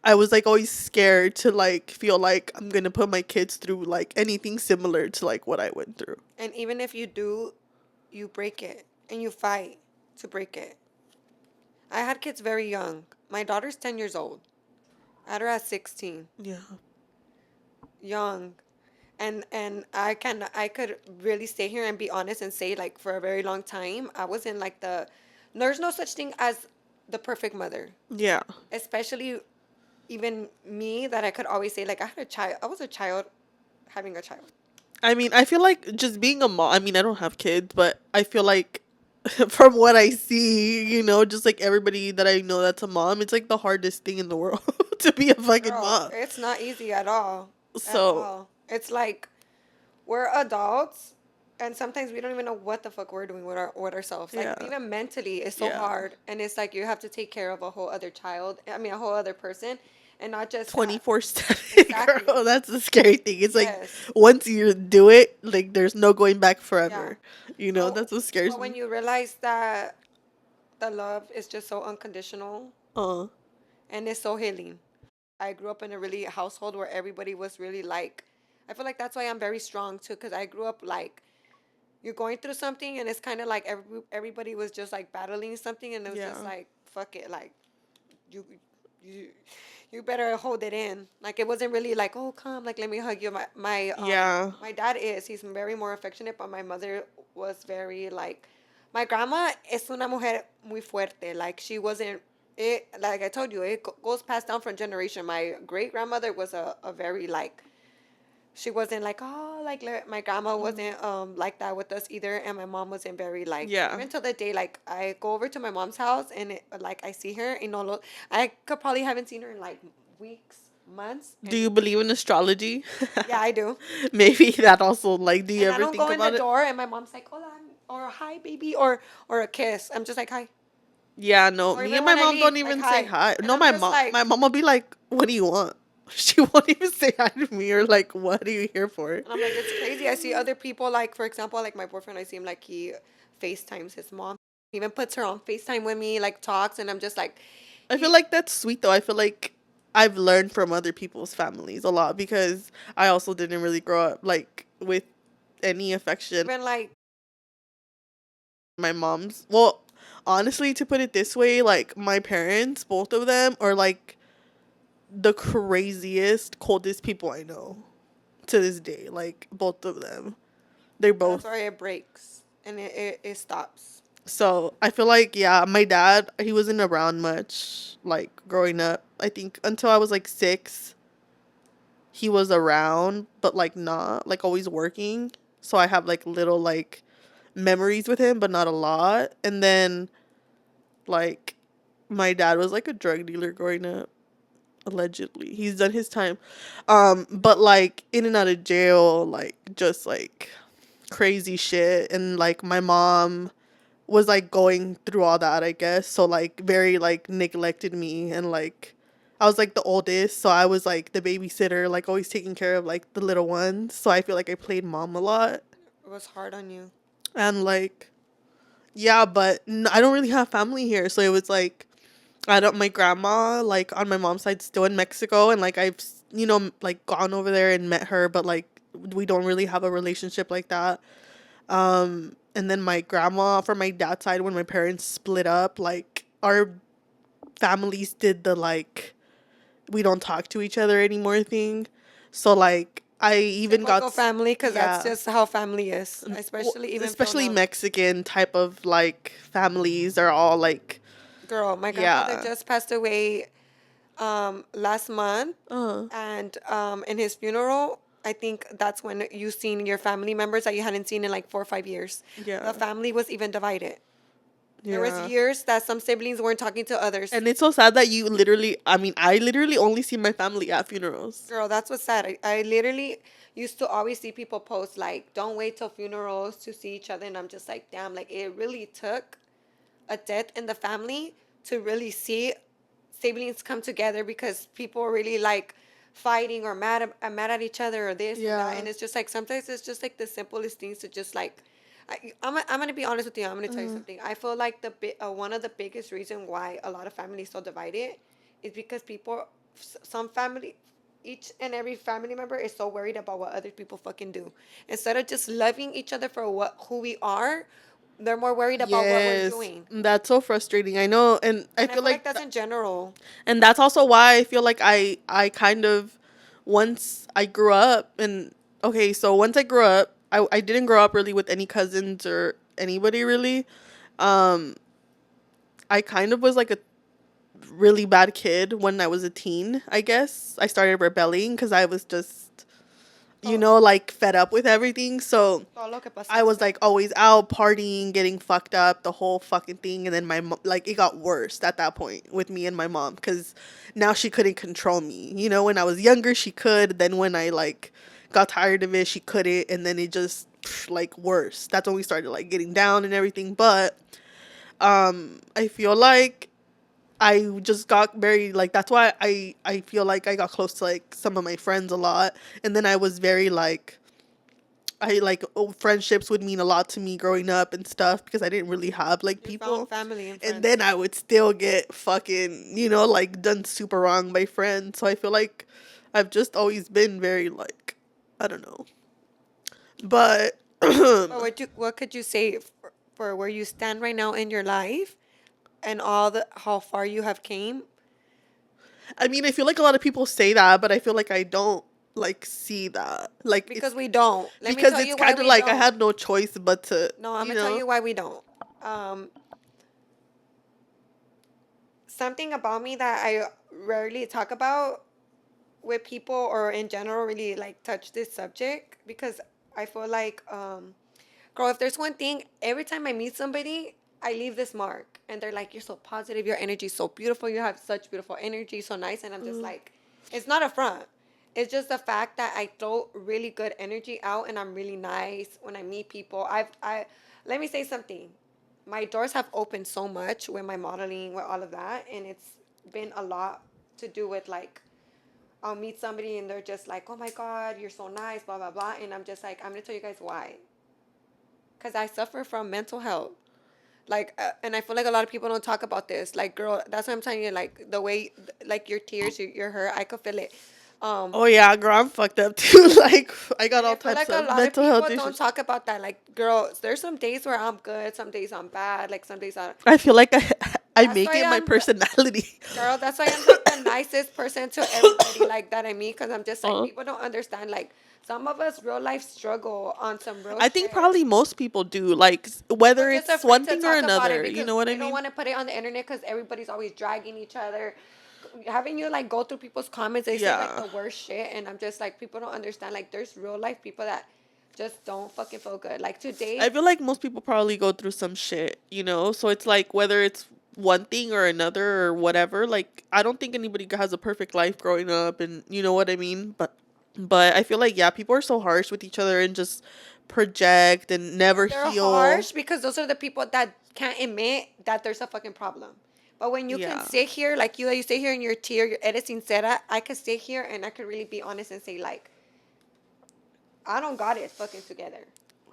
I was like always scared to like feel like I'm gonna put my kids through like anything similar to like what I went through. And even if you do, you break it and you fight to break it. I had kids very young. My daughter's 10 years old. I had her at 16, Yeah. young. And I could really stay here and be honest and say like for a very long time I was in like there's no such thing as the perfect mother. Yeah. Especially even me, that I could always say like I had a child. I was a child having a child. I mean, I feel like just being a mom, I mean, I don't have kids, but I feel like from what I see, just like everybody that I know that's a mom, it's like the hardest thing in the world to be a fucking Girl, mom. it's not easy at all. At So, all. It's like we're adults and sometimes we don't even know what the fuck we're doing with ourselves. Like yeah. even mentally it's so Yeah. hard, and it's like you have to take care of a whole other child. I mean a whole other person, and not just that. 24/7, Exactly. girl. That's the scary thing. It's like Yes. once you do it, like there's no going back Yeah. forever. But That's what scares but when me. you realize that the love is just so unconditional Uh, and it's so healing. I grew up in a really household where everybody was really like, I feel like that's why I'm very strong too, because I grew up like you're going through something and it's kind of like everybody was just like battling something, and it was just yeah. like fuck it, like you you you better hold it in. Like it wasn't really like, oh come, like let me hug you. Yeah. My dad he's very more affectionate, but my mother was very like, my grandma es una mujer muy fuerte. Like she wasn't, it like I told you, it goes passed down from generation. My great grandmother was a very like, she wasn't like, oh my grandma wasn't like that with us either, and my mom wasn't very like, Yeah. even till the day like I go over to my mom's house and like I see her and no, I could probably haven't seen her in like weeks, months, Do and you believe in astrology? yeah I do. Maybe that also, like, do you And I ever don't think go in the about it? door and my mom's like, hola, or hi baby, or a kiss. I'm just like hi. Yeah, no. Or Me and even my when I mom leave, don't like even say hi. hi. And No, I'm my just mom. My like, mom will be like, "What do you want?" She won't even say hi to me or like, "What are you here for?" and I'm like, it's crazy. I see other people, like, for example, like my boyfriend, I see him like he FaceTimes his mom. He even puts her on FaceTime with me, like talks, and I'm just like, I feel he like that's sweet though. I feel like I've learned from other people's families a lot because I also didn't really grow up like with any affection. even like, My mom's, well, honestly, to put it this way, like my parents, both of them are like the craziest, coldest people I know to this day. Like both of them. They're that's both. why it breaks and it stops. So I feel like, yeah, my dad, he wasn't around much like growing up. I think until I was like 6, he was around, but like not like always working. So I have like little like memories with him, but not a lot. And then like my dad was like a drug dealer growing up, allegedly. He's done his time. But like in and out of jail, like just like crazy shit. And like my mom was like going through all that, I guess. So like very like neglected me, and like I was like the oldest, so I was like the babysitter, like always taking care of like the little ones. So I feel like I played mom a lot. It was hard on you. And like yeah, but I don't really have family here, so it was like I don't, my grandma like on my mom's side still in Mexico, and like I've like gone over there and met her, but like we don't really have a relationship like that. And then my grandma from my dad's side, when my parents split up, like our families did the like we don't talk to each other anymore thing. So like I even Typical family, because that's yeah, just how family is, especially even till especially now. Mexican type of like families are all like Girl, my grandfather yeah. just passed away last month, Uh, and in his funeral, I think that's when you seen your family members that you hadn't seen in like 4 or 5 years. The yeah. family was even divided. There was Yeah. years that some siblings weren't talking to others. And it's so sad that you literally, I mean, I literally only see my family at funerals. Girl, that's what's sad. I literally used to always see people post like, "Don't wait till funerals to see each other," and I'm just like, damn, like it really took a death in the family to really see siblings come together, because people are really like fighting or mad at each other or this or that, Yeah. and it's just like sometimes it's just like the simplest things to just like, I'm gonna be honest with you. I'm gonna tell you something. I feel like one of the biggest reason why a lot of families so divided is because people, some family, each and every family member is so worried about what other people fucking do. Instead of just loving each other for who we are, they're more worried about what we're Yes. doing. That's so frustrating. I know. And I And I feel feel like like, that's in general. and that's also why I feel like I kind of, once I grew up, and okay, so once I grew up, I didn't grow up really with any cousins or anybody really. Um, I kind of was like a really bad kid when I was a teen, I guess. I started rebelling because I was just, Oh, like fed up with everything. So todo lo que I was pasaste. like always out partying, getting fucked up, the whole fucking thing. And then my mom, like, it got worse at that point with me and my mom because now she couldn't control me. When I was younger, she could. Then when I like got tired of it, she couldn't. And then it just like worse. That's when we started like getting down and everything. But I feel like I just got very like that's why I feel like I got close to like some of my friends a lot. And then I was very like I like friendships would mean a lot to me growing up and stuff because I didn't really have like You found people. family and And friends. then I would still get fucking, like done super wrong by friends. So I feel like I've just always been very like, I don't know. But But what could you say for where you stand right now in your life and all the how far you have came? I mean, I feel like a lot of people say that, but I feel like I don't like see that. Like Because it's we don't. Let me because tell it's you why kind of we like I don't. had no choice but to, No, I'm gonna tell you why we don't. Um, Something about me that I rarely talk about with people or in general really like touch this subject because I feel like girl, if there's one thing, every time I meet somebody, I leave this mark. And they're like, you're so positive, your energy's so beautiful, you have such beautiful energy, so nice. And I'm just like, it's not a front. It's just the fact that I throw really good energy out and I'm really nice when I meet people. I let me say something. My doors have opened so much with my modeling, with all of that, and it's been a lot to do with like I'll meet somebody and they're just like, oh my God, you're so nice, blah, blah, blah. And I'm just like, I'm going to tell you guys why. Because I suffer from mental health. Like, and I feel like a lot of people don't talk about this. Like, girl, that's what I'm telling you. Like, the way, like, your tears, your hurt, I could feel it. oh yeah, girl, I'm fucked up too. Like I got And I all feel types like a of lot of mental people health don't issues. talk about that. Like, girl, there's some days where I'm good, some days I'm bad, like, some days I. I feel like I That's make why it my I'm the, personality. girl, that's why I'm like the nicest person to everybody like that I meet because I'm just like, uh, people don't understand. Like, some of us real life struggle on some real I think shit. probably most people do, like We're whether just it's afraid one to thing or talk about it another. You because know what I they don't mean? want to put it on the internet because everybody's always dragging each other. Having you like go through people's comments, they say like Yeah. the worst shit, and I'm just like, people don't understand. Like, there's real life people that just don't fucking feel good. Like I today, feel like most people probably go through some shit. So it's like whether it's one thing or another or whatever. Like I don't think anybody has a perfect life growing up, and you know what I mean. But I feel like yeah, people are so harsh with each other and just project and never they're heal. harsh because those are the people that can't admit that there's a fucking problem. But when you can Yeah. sit here, like you sit here in your tear, your eres sincera, I could sit here and I could really be honest and say like, I don't got it fucking together.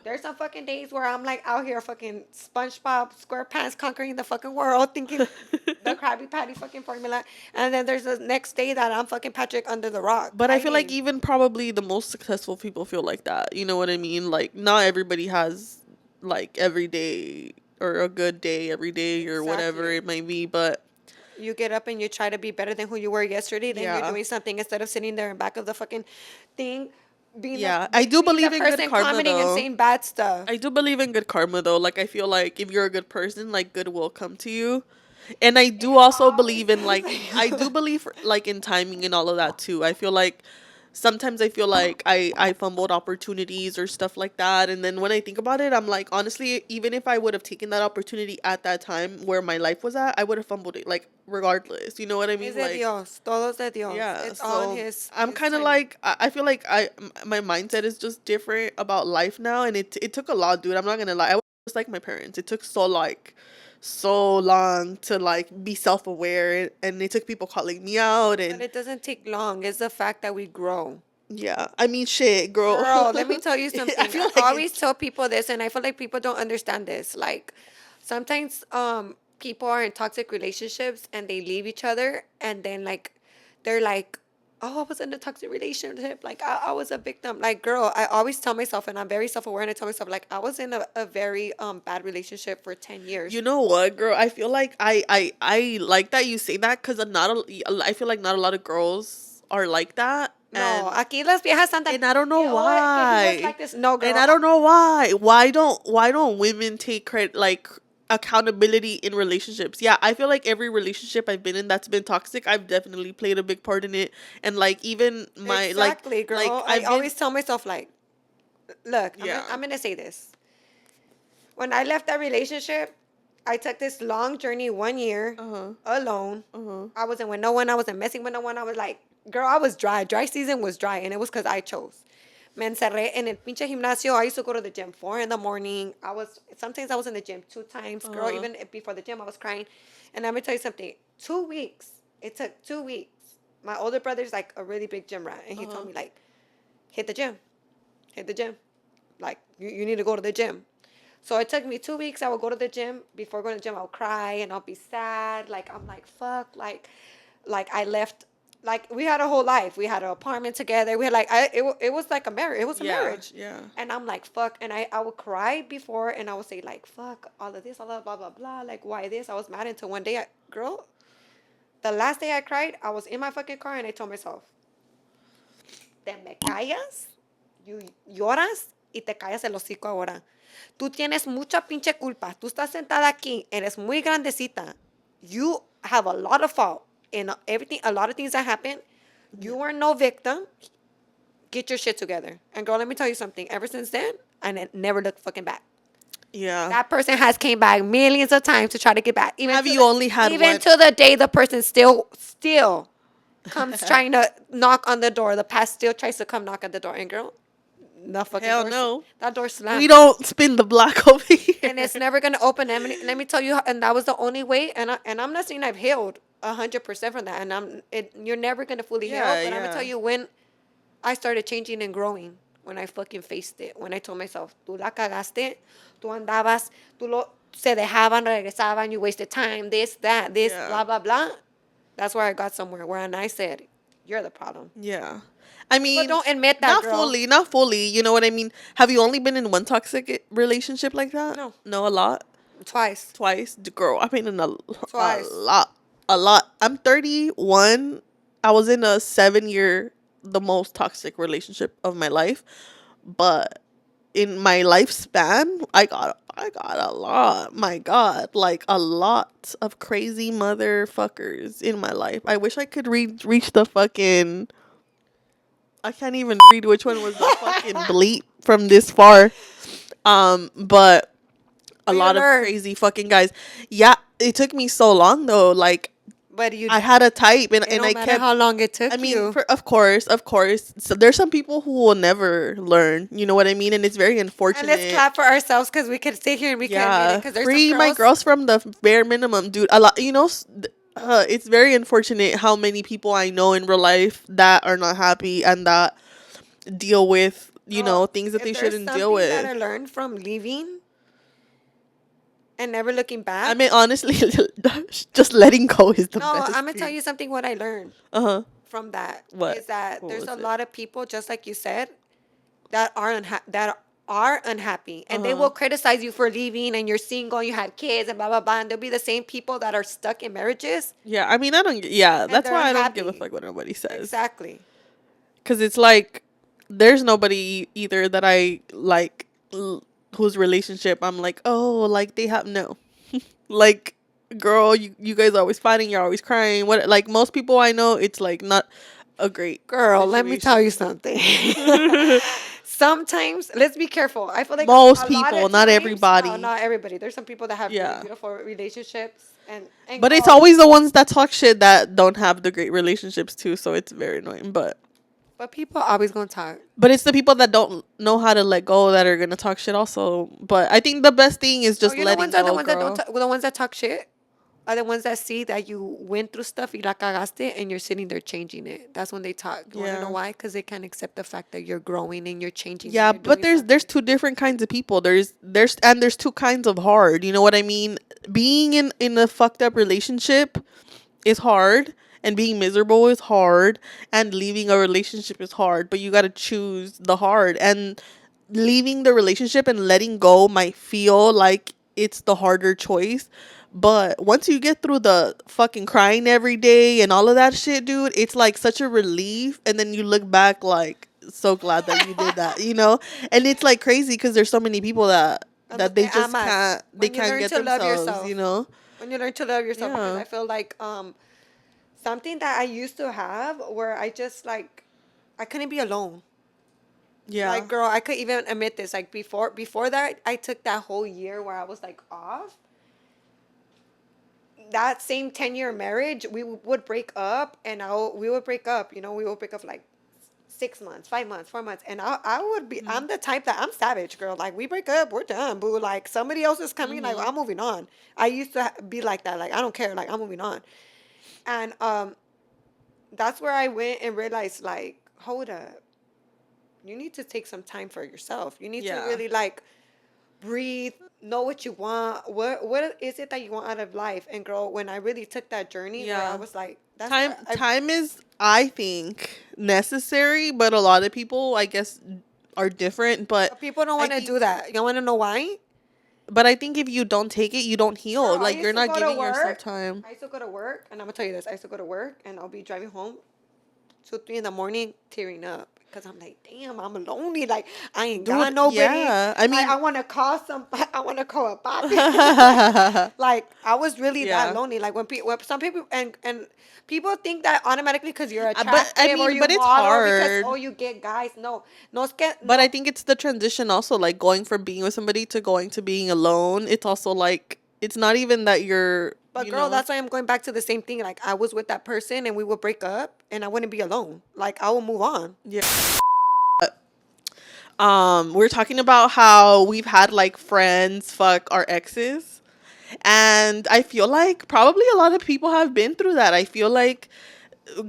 There's some fucking days where I'm like out here fucking SpongeBob SquarePants conquering the fucking world, thinking the Krabby Patty fucking formula, and then there's the next day that I'm fucking Patrick under the rock But I feel like hiding. even probably the most successful people feel like that. You know what I mean? Like not everybody has like every day or a good day every day or whatever Exactly. it might be, but You get up and you try to be better than who you were yesterday. Then you're yeah. doing something instead of sitting there in back of the fucking thing, Yeah. I do being the believe in good person karma commenting and though. saying bad stuff. I do believe in good karma though. Like I feel like if you're a good person, like good will come to you. And I It do also always believe in like I do does. believe like in timing and all of that too. I feel like sometimes I feel like I fumbled opportunities or stuff like that, and then when I think about it, I'm like honestly, even if I would have taken that opportunity at that time where my life was at, I would have fumbled it like regardless. You know what I Es mean? de Like Dios. Todo es de Dios. yeah, It's all in so I'm his kind of timing. like I feel like my mindset is just different about life now, and it took a lot, dude. I'm not gonna lie. I was just like my parents. It took so long to like be self-aware, and it took people calling me out, But and it doesn't take long. It's the fact that we grow. yeah, I mean shit, girl. Girl, let me tell you I something. feel I like always tell people this, and I feel like people don't understand this. Like, sometimes people are in toxic relationships and they leave each other, and then like they're like, "Oh, I was in a toxic relationship. Like, I was a victim." Like, girl, I always tell myself, and I'm very self aware, and I tell myself like I was in a very bad relationship for 10 years. you know what, girl? I feel like I like that you say that because I feel like not a lot of girls are like that, No, aquí las viejas andan. and I don't know Oh, que he was why. like this. No, And girl. I don't know why. Why don't women take credit like accountability in relationships. Yeah, I feel like every relationship I've been in that's been toxic, I've definitely played a big part in it. And like even my Exactly, like girl. I I've been always tell myself like, look, yeah. I'm gonna say this. When I left that relationship, I took this long journey 1 year Uh-huh. alone. Uh-huh. I wasn't with no one. I wasn't messing with no one. I was like, girl, I was dry. Dry season was dry, and it was because I chose. Me encerré en el pinche gimnasio. I used to go to the gym 4 in the morning. Sometimes I was in the gym 2 times. Girl, Uh-huh. even before the gym, I was crying. And let me tell you something. 2 weeks. It took 2 weeks. My older brother's like a really big gym rat, and he Uh-huh. told me like, hit the gym, hit the gym. Like you need to go to the gym. So it took me 2 weeks. I would go to the gym. Before going to the gym, I'll cry and I'll be sad. Like I'm like fuck. Like I left. Like we had a whole life. We had an apartment together. We had like it was like a marriage. It was a Yeah, marriage. yeah. And I'm like fuck. And I would cry before, and I would say like fuck all of this, all of blah blah blah. Like why this? I was mad until one day, girl. The last day I cried, I was in my fucking car and I told myself, te me callas, you lloras y te callas el hocico ahora. Tú tienes mucha pinche culpa. Tú estás sentada aquí, eres muy grandecita. You have a lot of fault in everything, a lot of things that happen. You are no victim. Get your shit together. And girl, let me tell you something. Ever since then, I never looked fucking back. Yeah. That person has came back millions of times to try to get back. Have you only had even one? to the day the person still comes trying to knock on the door. The past still tries to come knock at the door. And girl, the fucking Hell door, no. that door slammed. We don't spin the block over here. And it's never gonna open. Let me tell you, and that was the only way. And I'm not saying I've healed 100% from that. And you're never gonna fully heal. Yeah, But I'm gonna yeah. tell you when I started changing and growing. When I fucking faced it. When I told myself, tú la cagaste, tú andabas, se dejaban, regresaban, you wasted time, this, Yeah. blah, blah, blah. That's where I got somewhere. Where I said, you're the problem. Yeah. I mean, don't admit that, not girl. fully, not fully. You know what I mean? Have you only been in one toxic relationship like that? No. No, a lot? Twice. Twice? Girl, I've been in Twice. a lot. A lot. I'm 31. I was in a 7-year, the most toxic relationship of my life. But in my lifespan, I got a lot. My God, like a lot of crazy motherfuckers in my life. I wish I could reach the fucking. I can't even read which one was the fucking bleep from this far. But a Read lot of alert. crazy fucking guys. Yeah, it took me so long though. Like But I had a type, and it don't I matter kept. how long it took I mean, you. of course. So there's some people who will never learn. You know what I mean? And it's very And unfortunate. let's clap for ourselves because we could sit here and we can admit it. Because there's free some my girls. girls from the bare minimum, dude. A lot, it's very unfortunate how many people I know in real life that are not happy and that deal with things that If they there's shouldn't deal something that I with. learned from leaving and never looking back. I mean, honestly, just letting go is the No, best. I'm gonna tell you something. What I learned Uh-huh. from that What? is that What there's was a it? lot of people, just like you said, that are unhappy, and they Uh-huh. will criticize you for leaving, and you're single, and you have kids, and blah blah blah. And they'll be the same people that are stuck in marriages. Yeah, I mean, I don't. Yeah, that's they're why I don't give a unhappy. fuck what nobody says. Exactly. Because it's like there's nobody either that I like whose relationship I'm like, oh, like they have no. Like, girl, you guys are always fighting, you're always crying. What, like most people I know, it's like not a great Girl, let me tell you something. Sometimes, let's be careful. I feel like Most a lot people, of not times- everybody. No, not everybody. There's some people that have Yeah. really beautiful relationships, and But it's girl, always the ones that talk shit that don't have the great relationships too, so it's very annoying. But people are always gonna talk. But it's the people that don't know how to let go that are gonna talk shit also. But I think the best thing is just The letting ones are the go, ones girl. that don't. The ones that talk shit are the ones that see that you went through stuff, y la cagaste, and you're sitting there changing it. That's when they talk. You wanna know why? Because they can't accept the fact that you're growing and you're changing. Yeah, and you're but doing there's two different kinds of people. There's two kinds of hard. You know what I mean? Being in a fucked up relationship is hard, and being miserable is hard, and leaving a relationship is hard. But you got to choose the hard, and leaving the relationship and letting go might feel like it's the harder choice. But once you get through the fucking crying every day and all of that shit, dude, it's like such a relief. And then you look back like so glad that you did that, you know? And it's like crazy because there's so many people that that they Te just amas. they When you can't learn get to love themselves, you yourself. know? When you learn to love yourself, because Yeah. I feel like something that I used to have where I just like I couldn't be alone. Yeah. Like girl, I could even admit this. Like before that, I took that whole year where I was like off. That same 10-year marriage, we would break up, and we would break up. You know, we would break up like 6 months, 5 months, 4 months, and I would be. Mhm. I'm the type that I'm savage, girl. Like we break up, we're done, boo. Like somebody else is coming, like Mhm. I'm moving on. I used to be like that. Like I don't care. Like I'm moving on, and that's where I went and realized, like, hold up, you need to take some time for yourself. You need to Yeah. really like breathe, know what you want. What is it that you want out of life? And girl, when I really took that journey where I Yeah. was like, that's Time where I time is, I think, necessary, but a lot of people, I guess, are different, but people don't I want to do think that. You want to know why? but I think if you don't take it, you don't Girl, heal. I Like used you're to not go to giving yourself work. time. I used to go to work, and I'm gonna tell you this. I used to go to work, and I'll be driving home 2, 3 in the morning, tearing up because I'm like, damn, I'm lonely. Like I ain't got Dude, nobody. yeah. I Like mean, I want to call some. I want to call a papi. Like I was really that yeah. lonely. Like when some people and people think that automatically because you're But I attractive or mean, you but it's model or because hard. you get guys. No, no, es que But I no. think it's the transition also, like going from being with somebody to going to being alone. It's also like it's not even that you're, But girl, that's why I'm going back to the same thing. Like I was with that person and we would break up and I wouldn't be alone. Like I will move on. yeah. We're talking about how we've had like friends fuck our exes. And I feel like probably a lot of people have been through that. I feel like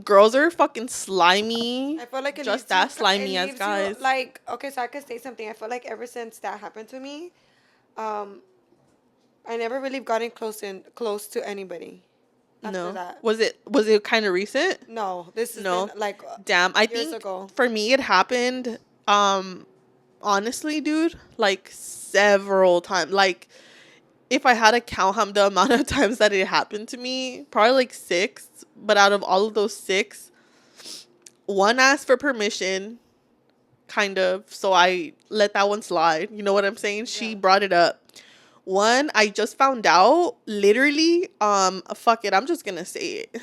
girls are fucking slimy, I feel like just as it slimy as leaves you guys. like okay, so I could say something. I feel like ever since that happened to me, um, I never really gotten close to anybody after No. that. Was it kind of recent? No, this has been No. like Damn, I years think ago. for me it happened honestly, dude, like several times. Like if I had to count how the amount of times that it happened to me, probably like 6, but out of all of those 6, one asked for permission, kind of, so I let that one slide. You know what I'm saying? Yeah. She brought it up. One, I just found out literally, fuck it, I'm just gonna say it.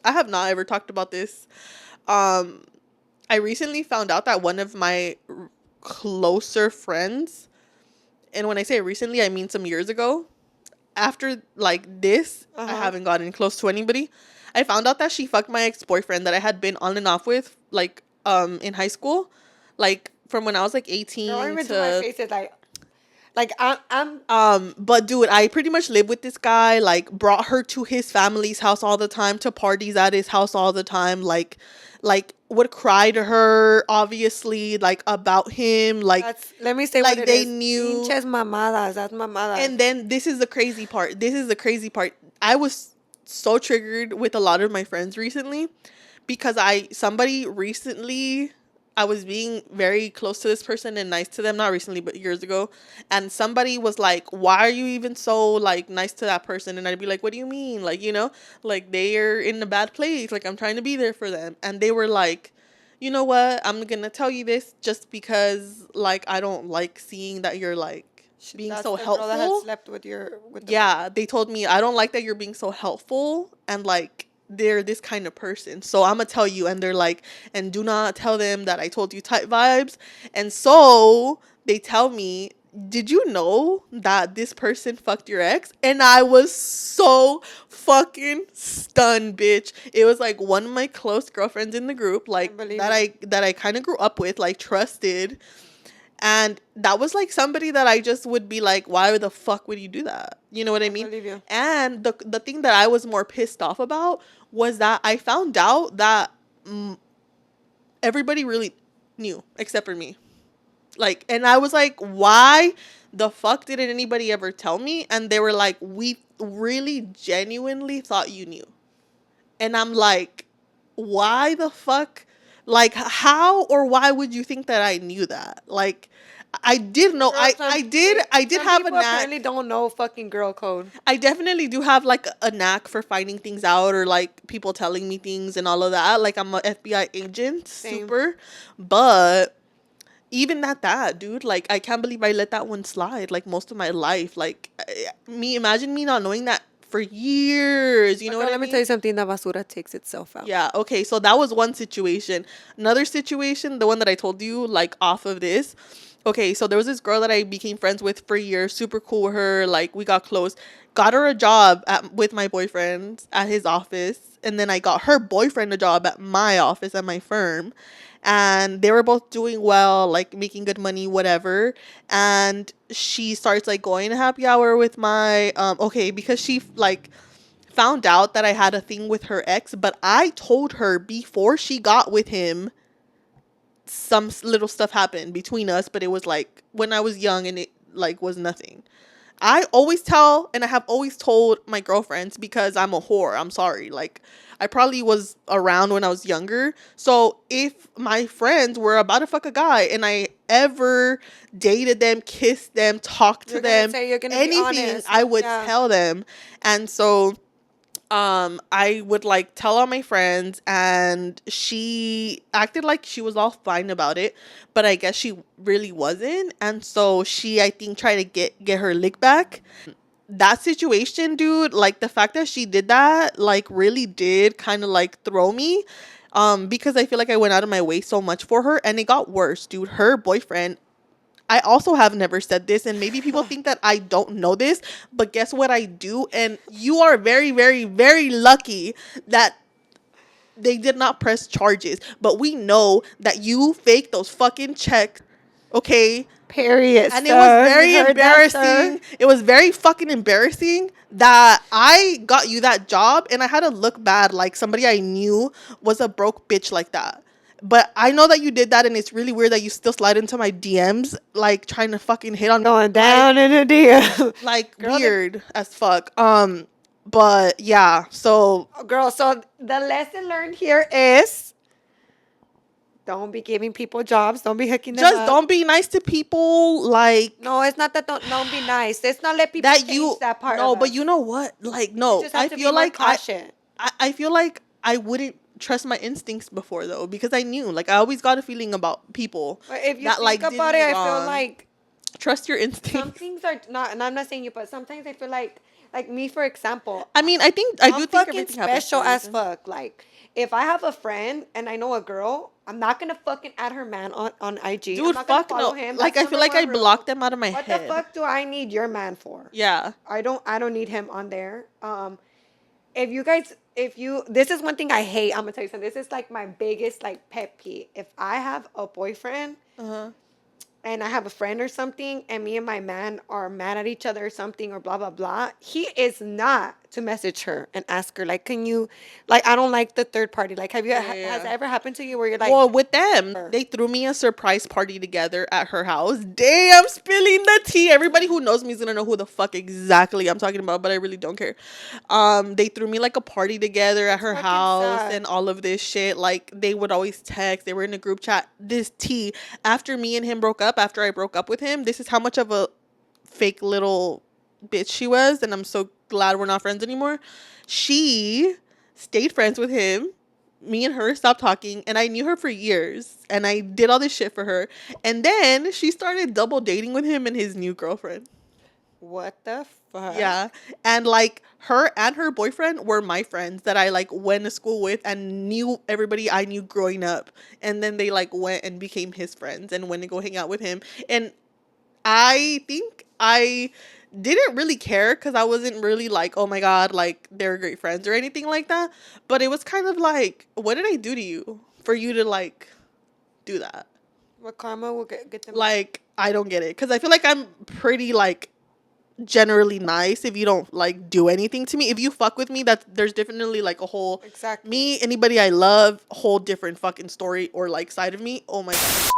I have not ever talked about this. Um, I recently found out that one of my closer friends, and when I say recently, I mean some years ago, after like this, I Uh-huh. haven't gotten close to anybody. I found out that she fucked my ex-boyfriend that I had been on and off with like in high school, like from when I was like Girl, I 18 even do my to faces like I'm but dude, I pretty much lived with this guy, like brought her to his family's house all the time, to parties at his house all the time, like would cry to her obviously like about him, that's let me say what like it they is. knew. Pinches mamadas, that's mamadas. And then this is the crazy part. This is the crazy part. I was so triggered with a lot of my friends recently because somebody recently, I was being very close to this person and nice to them, not recently but years ago, and somebody was like, "Why are you even so like nice to that person?" And I'd be like, "What do you mean? Like, like they're in a bad place. Like I'm trying to be there for them." And they were like, "You know what? I'm going to tell you this just because like I don't like seeing that you're like being That's so the girl that had helpful." slept with your with the Yeah, they told me, "I don't like that you're being so helpful and like they're this kind of person. So I'm gonna tell you." And they're like, "And do not tell them that I told you," type vibes. And so they tell me, "Did you know that this person fucked your ex?" And I was so fucking stunned, bitch. It was like one of my close girlfriends in the group, I like believe that you. I kind of grew up with, like trusted, and that was like somebody that I just would be like, "Why the fuck would you do that?" You know what I I mean? believe you. And the thing that I was more pissed off about was that I found out that everybody really knew except for me. Like, and I was like, "Why the fuck didn't anybody ever tell me?" And they were like, "We really genuinely thought you knew." And I'm like, "Why the fuck? Like, how or why would you think that I knew that?" Like, I did know. Girl, I did some have a people apparently knack. don't know fucking girl code. I definitely do have like a knack for finding things out, or like people telling me things and all of that. Like I'm a FBI agent, Same. super. But even at that, dude, like, I can't believe I let that one slide, like, most of my life. Like, imagine me not knowing that for years. You know what I Let me mean? tell you something. The basura takes itself out. Yeah, okay, so that was one situation. Another situation, the one that I told you, like, off of this. Okay, so there was this girl that I became friends with for years, super cool with her, like, we got close. Got her a job with my boyfriend at his office, and then I got her boyfriend a job at my office at my firm. And they were both doing well, like, making good money, whatever. And she starts, like, going to happy hour with my, okay, because she, like, found out that I had a thing with her ex, but I told her before she got with him, some little stuff happened between us, but it was like when I was young and it like was nothing. I always tell, and I have always told my girlfriends, because I'm a whore. I'm sorry. Like, I probably was around when I was younger. So if my friends were about to fuck a guy and I ever dated them, kissed them, talked to You're gonna them, say you're gonna be anything, honest. I would Yeah. tell them. And so I would like tell all my friends, and she acted like she was all fine about it, but I guess she really wasn't. And so she, I think, tried to get her lick back. That situation, dude, like, the fact that she did that, like, really did kind of like throw me, because I feel like I went out of my way so much for her, and it got worse, dude. Her boyfriend, I also have never said this, and maybe people think that I don't know this, but guess what, I do. And you are very, very, very lucky that they did not press charges. But we know that you faked those fucking checks, okay? Period. And sir. it was very You heard that, sir? embarrassing. It was very fucking embarrassing that I got you that job, and I had to look bad like somebody I knew was a broke bitch like that. But I know that you did that, and it's really weird that you still slide into my DMs, like, trying to fucking hit on me. Going down in the DM. Like, Girl, weird as fuck. But yeah, so Girl, so the lesson learned here is don't be giving people jobs. Don't be hooking them just up. don't be nice to people, like, No, it's not that don't be nice. Let's not let people that change you that part no, of but us. you know what? Like, You no, just have I to be feel more like cautious. I feel like I wouldn't trust my instincts before, though, because I knew, like, I always got a feeling about people But if you that, think like, did about me it, I feel wrong. like Trust your some instincts. things are not, and I'm not saying you, but sometimes I feel like me, for example, I mean, I do I'm think fucking everything happens for special a as reason. fuck. Like, if I have a friend and I know a girl, I'm not gonna fucking add her man on IG. I'm Dude, not gonna fuck follow no. him. Like, That's I feel number like I one rule. blocked them out of my What head. the fuck do I need your man for? Yeah. I don't need him on there. If you guys, if you, this is one thing I hate. I'm gonna tell you something. This is like my biggest like pet peeve. If I have a boyfriend Uh-huh. and I have a friend or something, and me and my man are mad at each other or something, or blah blah blah, he is not to message her and ask her like, can you, like, I don't like the third party. Like, have you Yeah, has that yeah. ever happened to you where you're like, Well, with them, her? they threw me a surprise party together at her house. Damn, spilling the tea. Everybody who knows me is gonna know who the fuck exactly I'm talking about, but I really don't care. They threw me like a party together at her fucking house sad. and all of this shit. Like, they would always text. They were in a group chat. This tea. After me and him broke up, after I broke up with him, this is how much of a fake little bitch she was, and I'm so glad we're not friends anymore. She stayed friends with him. Me and her stopped talking, and I knew her for years, and I did all this shit for her. And then she started double dating with him and his new girlfriend. What the fuck? Yeah. And like, her and her boyfriend were my friends that I like went to school with and knew everybody I knew growing up. And then they like went and became his friends and went to go hang out with him. And I think I didn't really care because I wasn't really like, oh my God, like, they're great friends or anything like that. But it was kind of like, what did I do to you for you to like do that? What karma will get them? Like, I don't get it. Because I feel like I'm pretty like generally nice if you don't like do anything to me. If you fuck with me, that there's definitely like a whole Exactly. me, anybody I love, whole different fucking story or like side of me. Oh my God.